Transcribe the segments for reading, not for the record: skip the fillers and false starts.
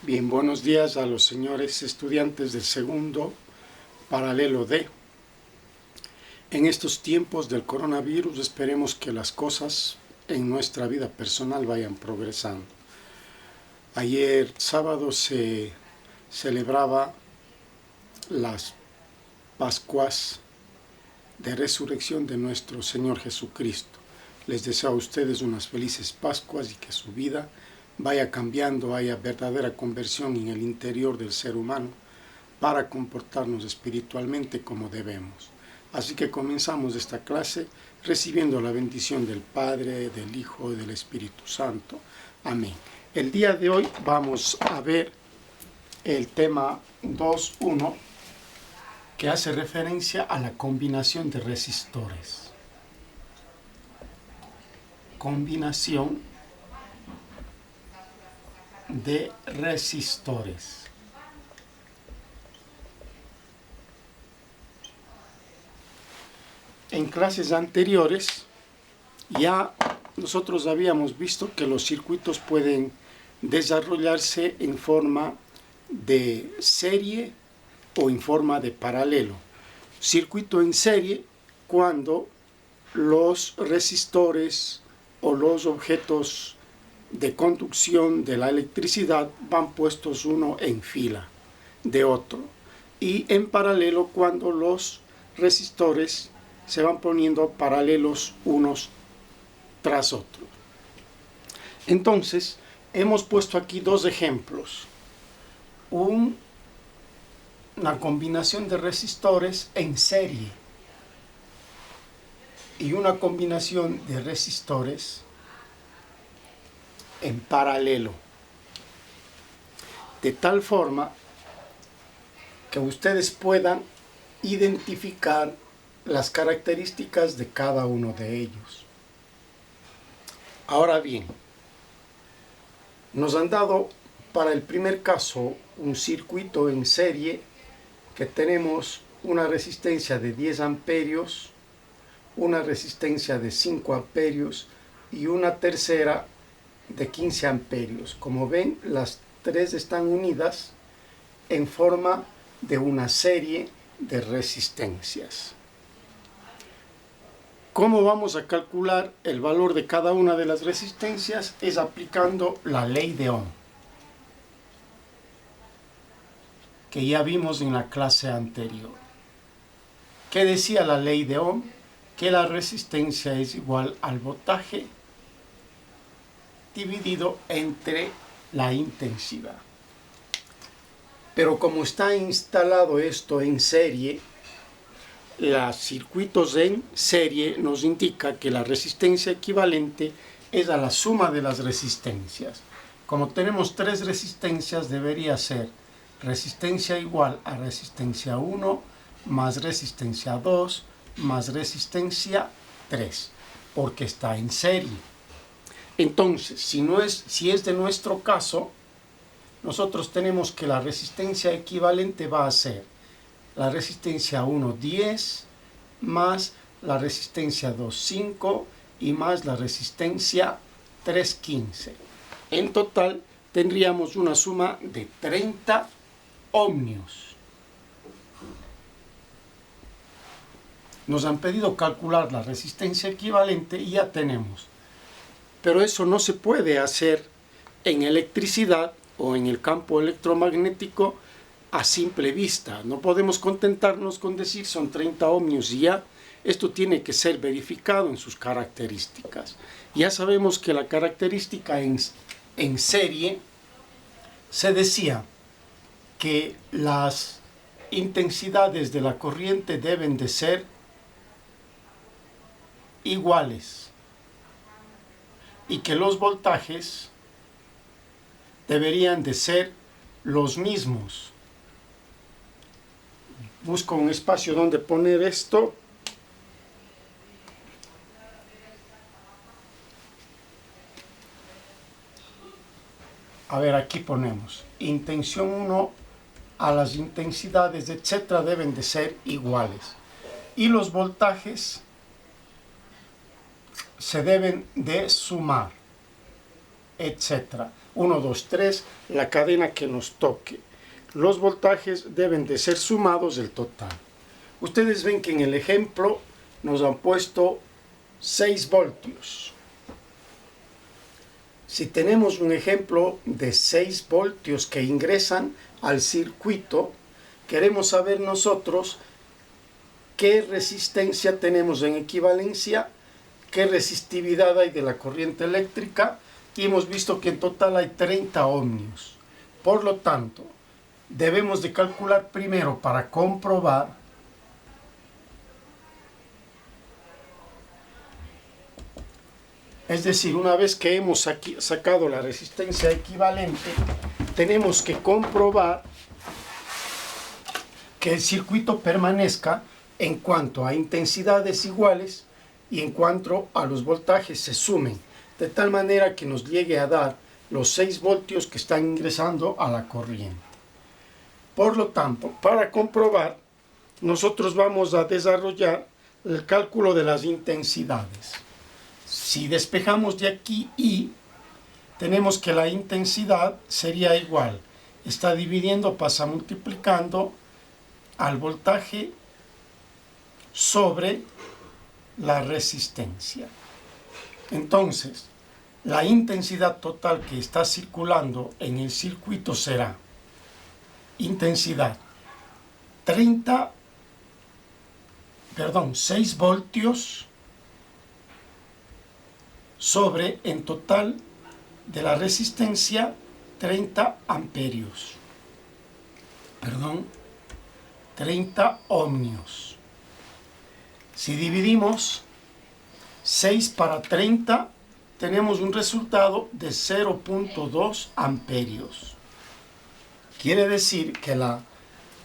Bien, buenos días a los señores estudiantes del segundo paralelo D. En estos tiempos del coronavirus esperemos que las cosas en nuestra vida personal vayan progresando. Ayer sábado se celebraba las Pascuas de Resurrección de nuestro Señor Jesucristo. Les deseo a ustedes unas felices Pascuas y que su vida vaya cambiando, haya verdadera conversión en el interior del ser humano para comportarnos espiritualmente como debemos. Así que comenzamos esta clase recibiendo la bendición del Padre, del Hijo y del Espíritu Santo. Amén. El día de hoy vamos a ver el tema 2.1 que hace referencia a la combinación de resistores. Combinación de resistores. En clases anteriores ya nosotros habíamos visto que los circuitos pueden desarrollarse en forma de serie o en forma de paralelo. Circuito en serie cuando los resistores o los objetos de conducción de la electricidad van puestos uno en fila de otro, y en paralelo cuando los resistores se van poniendo paralelos unos tras otros. Entonces hemos puesto aquí dos ejemplos: una combinación de resistores en serie y una combinación de resistores en paralelo, de tal forma que ustedes puedan identificar las características de cada uno de ellos. Ahora bien, nos han dado para el primer caso un circuito en serie que tenemos una resistencia de 10 amperios, una resistencia de 5 amperios y una tercera de 15 amperios. Como ven, las tres están unidas en forma de una serie de resistencias. ¿Cómo vamos a calcular el valor de cada una de las resistencias? Es aplicando la ley de Ohm, que ya vimos en la clase anterior. ¿Qué decía la ley de Ohm? Que la resistencia es igual al voltaje dividido entre la intensidad. Pero como está instalado esto en serie, los circuitos en serie nos indica que la resistencia equivalente es a la suma de las resistencias. Como tenemos tres resistencias, debería ser resistencia igual a resistencia 1 más resistencia 2 más resistencia 3, porque está en serie. Entonces, si es de nuestro caso, nosotros tenemos que la resistencia equivalente va a ser la resistencia 1, 10, más la resistencia 2, 5, y más la resistencia 3, 15. En total, tendríamos una suma de 30 ohmios. Nos han pedido calcular la resistencia equivalente y ya tenemos. Pero eso no se puede hacer en electricidad o en el campo electromagnético a simple vista. No podemos contentarnos con decir son 30 ohmios y ya. Esto tiene que ser verificado en sus características. Ya sabemos que la característica en serie se decía que las intensidades de la corriente deben de ser iguales y que los voltajes deberían de ser los mismos. Busco un espacio donde poner esto. A ver, aquí ponemos intención 1 a las intensidades, etcétera, deben de ser iguales. Y los voltajes se deben de sumar. etc. 1, 2, 3, la cadena que nos toque. Los voltajes deben de ser sumados del total. Ustedes ven que en el ejemplo nos han puesto 6 voltios. Si tenemos un ejemplo de 6 voltios que ingresan al circuito, queremos saber nosotros qué resistencia tenemos en equivalencia, qué resistividad hay de la corriente eléctrica, y hemos visto que en total hay 30 ohmios. Por lo tanto, debemos de calcular primero para comprobar es decir, una vez que hemos sacado la resistencia equivalente, tenemos que comprobar que el circuito permanezca en cuanto a intensidades iguales y en cuanto a los voltajes se sumen, de tal manera que nos llegue a dar los 6 voltios que están ingresando a la corriente. Por lo tanto, para comprobar, nosotros vamos a desarrollar el cálculo de las intensidades. Si despejamos de aquí I, tenemos que la intensidad sería igual. Está dividiendo, pasa multiplicando al voltaje sobre la resistencia. Entonces, la intensidad total que está circulando en el circuito será intensidad 6 voltios sobre, en total de la resistencia, 30 amperios. 30 ohmios. Si dividimos 6 para 30, tenemos un resultado de 0.2 amperios. Quiere decir que la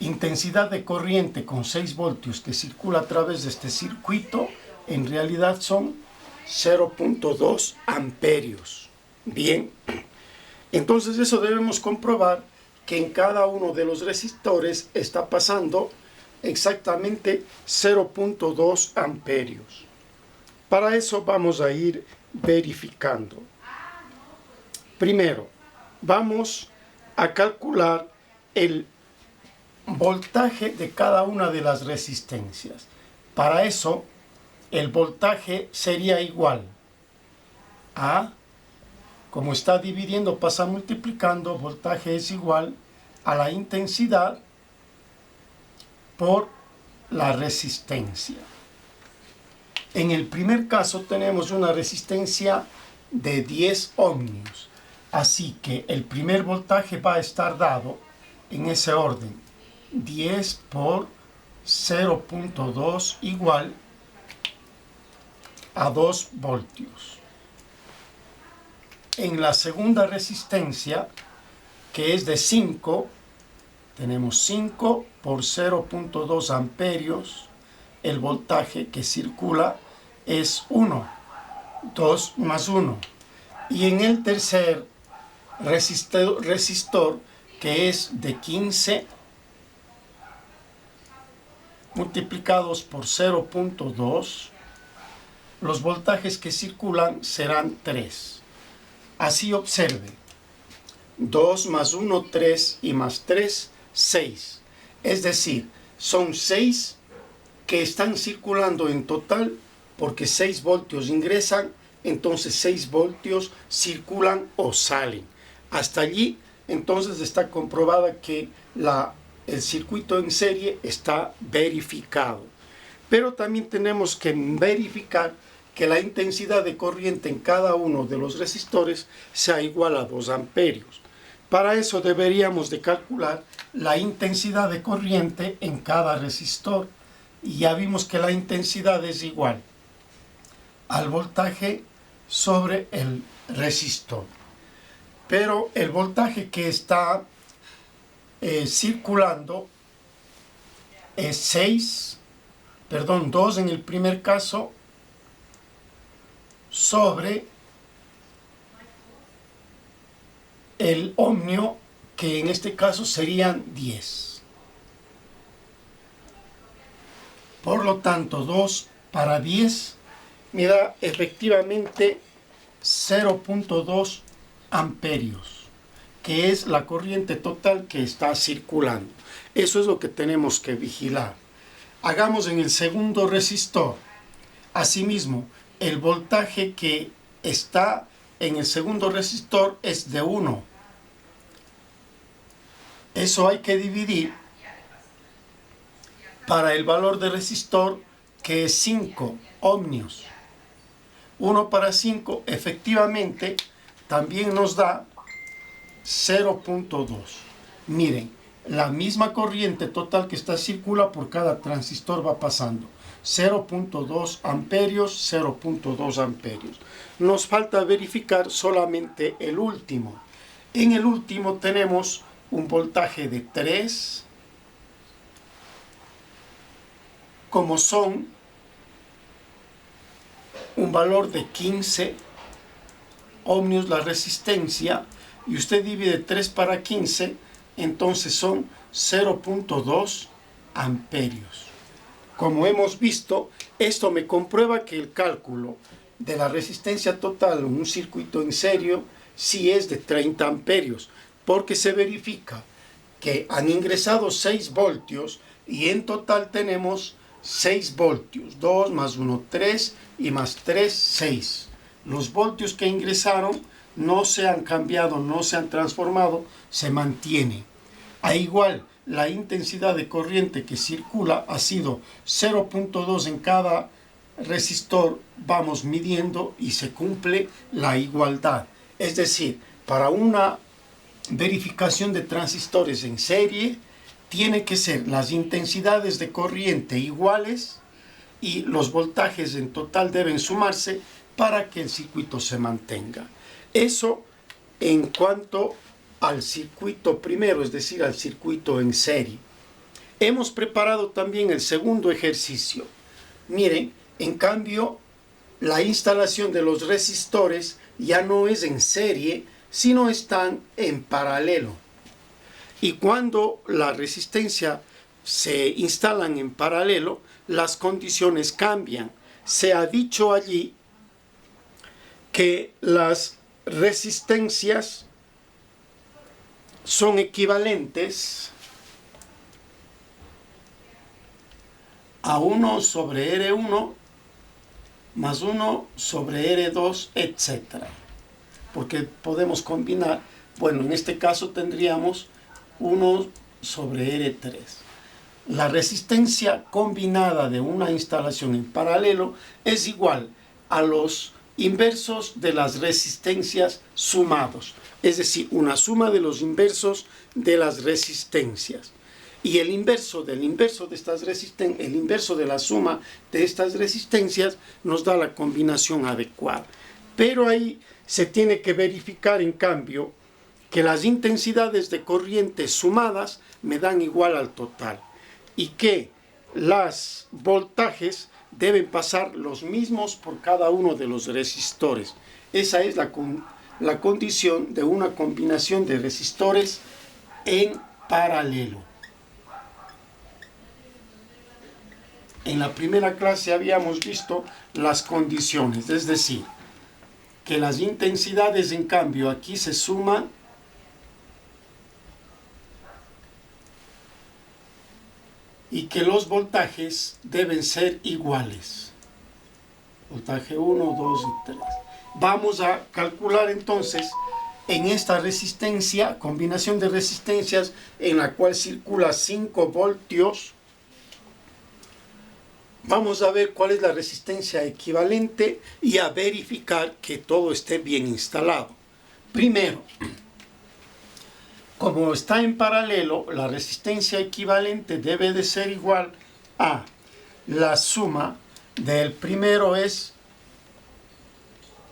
intensidad de corriente con 6 voltios que circula a través de este circuito, en realidad son 0.2 amperios. Bien, entonces eso debemos comprobar que en cada uno de los resistores está pasando exactamente 0.2 amperios. Para eso vamos a ir verificando. Primero, vamos a calcular el voltaje de cada una de las resistencias. Para eso, el voltaje sería igual a, como está dividiendo, pasa multiplicando, voltaje es igual a la intensidad por la resistencia. En el primer caso tenemos una resistencia de 10 ohmios, así que el primer voltaje va a estar dado en ese orden, 10 por 0.2 igual a 2 voltios. En la segunda resistencia, que es de 5, tenemos 5 por 0.2 amperios, el voltaje que circula es 1, 2 más 1. Y en el tercer resistor, que es de 15, multiplicados por 0.2, los voltajes que circulan serán 3. Así observe, 2 más 1, 3 y más 3, 6. Es decir, son 6 que están circulando en total porque 6 voltios ingresan, entonces 6 voltios circulan o salen. Hasta allí, entonces está comprobada que el circuito en serie está verificado. Pero también tenemos que verificar que la intensidad de corriente en cada uno de los resistores sea igual a 2 amperios. Para eso deberíamos de calcular la intensidad de corriente en cada resistor. Y ya vimos que la intensidad es igual al voltaje sobre el resistor. Pero el voltaje que está circulando es 2 en el primer caso, sobre el ohmio, que en este caso serían 10. Por lo tanto, 2 para 10 me da efectivamente 0.2 amperios, que es la corriente total que está circulando. Eso es lo que tenemos que vigilar. Hagamos en el segundo resistor. Asimismo, el voltaje que está en el segundo resistor es de 1. Eso hay que dividir para el valor de resistor, que es 5 ohmios. 1 para 5 efectivamente también nos da 0.2. Miren, la misma corriente total que circula por cada transistor va pasando. 0.2 amperios, 0.2 amperios. Nos falta verificar solamente el último. En el último tenemos un voltaje de 3, como son un valor de 15 ohmios la resistencia, y usted divide 3 para 15, entonces son 0.2 amperios. Como hemos visto, esto me comprueba que el cálculo de la resistencia total en un circuito en serio sí es de 30 amperios, porque se verifica que han ingresado 6 voltios y en total tenemos 6 voltios, 2 más 1, 3 y más 3, 6. Los voltios que ingresaron no se han cambiado, no se han transformado, se mantiene. A igual, la intensidad de corriente que circula ha sido 0.2 en cada resistor, vamos midiendo y se cumple la igualdad. Es decir, para una verificación de transistores en serie, tiene que ser las intensidades de corriente iguales y los voltajes en total deben sumarse para que el circuito se mantenga. Eso en cuanto al circuito primero, es decir, al circuito en serie. Hemos preparado también el segundo ejercicio. Miren, en cambio, la instalación de los resistores ya no es en serie, sino están en paralelo. Y cuando la resistencia se instalan en paralelo, las condiciones cambian. Se ha dicho allí que las resistencias son equivalentes a 1 sobre R1 más 1 sobre R2, etc. Porque podemos combinar, bueno, en este caso tendríamos 1 sobre R3. La resistencia combinada de una instalación en paralelo es igual a los inversos de las resistencias sumados, es decir, una suma de los inversos de las resistencias. Y el inverso del inverso de estas resistencias, el inverso de la suma de estas resistencias nos da la combinación adecuada. Pero ahí se tiene que verificar, en cambio, que las intensidades de corriente sumadas me dan igual al total y que los voltajes deben pasar los mismos por cada uno de los resistores. Esa es la condición de una combinación de resistores en paralelo. En la primera clase habíamos visto las condiciones, es decir, que las intensidades en cambio aquí se suman y que los voltajes deben ser iguales. Voltaje 1, 2 y 3. Vamos a calcular entonces en esta resistencia, combinación de resistencias en la cual circula 5 voltios. Vamos a ver cuál es la resistencia equivalente y a verificar que todo esté bien instalado. Primero, como está en paralelo, la resistencia equivalente debe de ser igual a la suma del primero es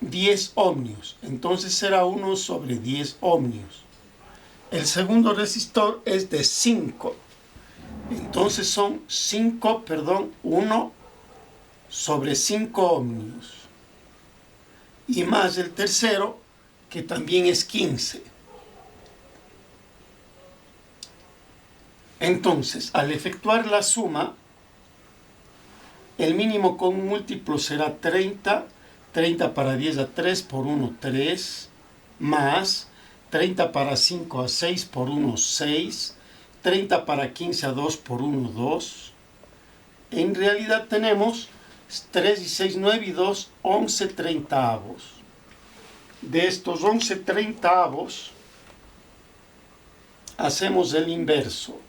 10 ohmios, entonces será 1 sobre 10 ohmios. El segundo resistor es de 5, entonces son 1 sobre 5 ohmios. Y más el tercero, que también es 15. Entonces, al efectuar la suma, el mínimo con un múltiplo será 30. 30 para 10 a 3 por 1, 3. más 30 para 5 a 6 por 1, 6, 30 para 15 a 2 por 1, 2. En realidad tenemos 3 y 6, 9 y 2, 11 treintavos. De estos 11 treintavos, hacemos el inverso.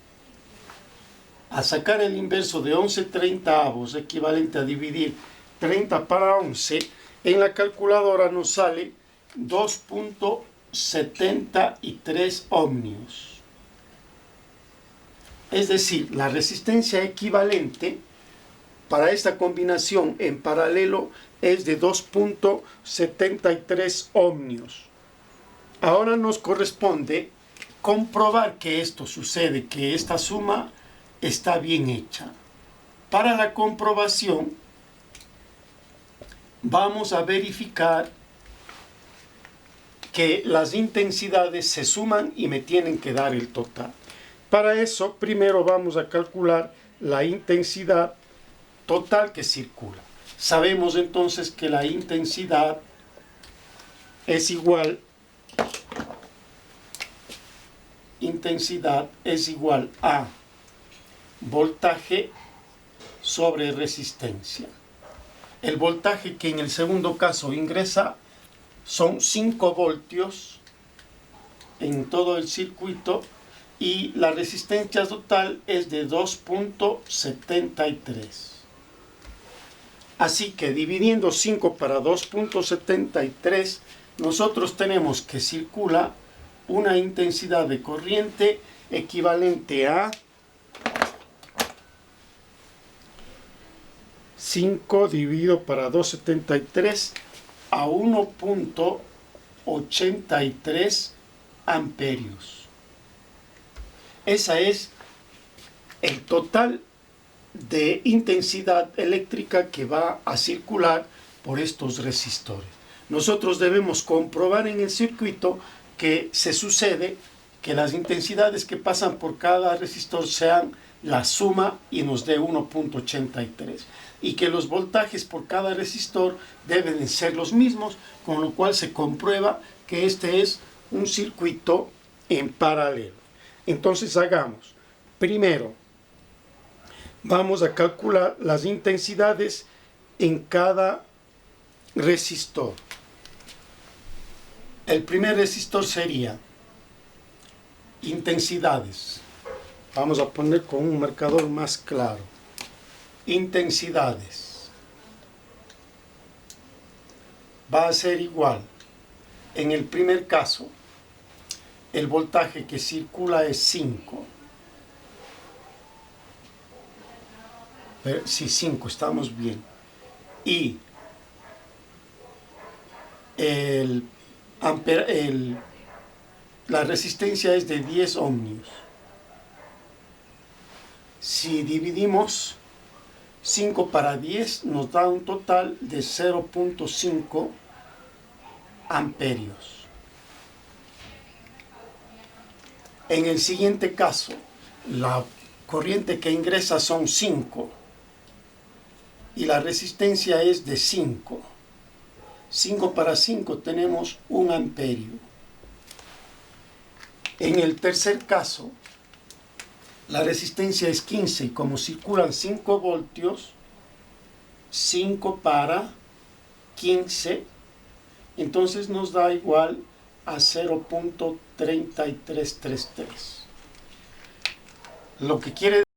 A sacar el inverso de 11 treintavos, equivalente a dividir 30 para 11, en la calculadora nos sale 2.73 ohmios. Es decir, la resistencia equivalente para esta combinación en paralelo es de 2.73 ohmios. Ahora nos corresponde comprobar que esto sucede, que esta suma está bien hecha. Para la comprobación, vamos a verificar que las intensidades se suman y me tienen que dar el total. Para eso, primero vamos a calcular la intensidad total que circula. Sabemos entonces que la intensidad es igual a voltaje sobre resistencia. El voltaje que en el segundo caso ingresa son 5 voltios en todo el circuito y la resistencia total es de 2.73. Así que dividiendo 5 para 2.73, nosotros tenemos que circula una intensidad de corriente equivalente a 5 dividido para 2.73 a 1.83 amperios. Ese es el total de intensidad eléctrica que va a circular por estos resistores. Nosotros debemos comprobar en el circuito que se sucede que las intensidades que pasan por cada resistor sean la suma y nos dé 1.83 y que los voltajes por cada resistor deben ser los mismos, con lo cual se comprueba que este es un circuito en paralelo. Entonces hagamos, primero vamos a calcular las intensidades en cada resistor. El primer resistor sería intensidades. Vamos a poner con un marcador más claro. Intensidades. Va a ser igual. En el primer caso, el voltaje que circula es 5. Sí, 5, estamos bien. Y la resistencia es de 10 ohmios. Si dividimos 5 para 10, nos da un total de 0.5 amperios. En el siguiente caso, la corriente que ingresa son 5 y la resistencia es de 5. 5 para 5 tenemos 1 amperio. En el tercer caso, la resistencia es 15 y como circulan 5 voltios, 5 para 15, entonces nos da igual a 0.3333. Lo que quiere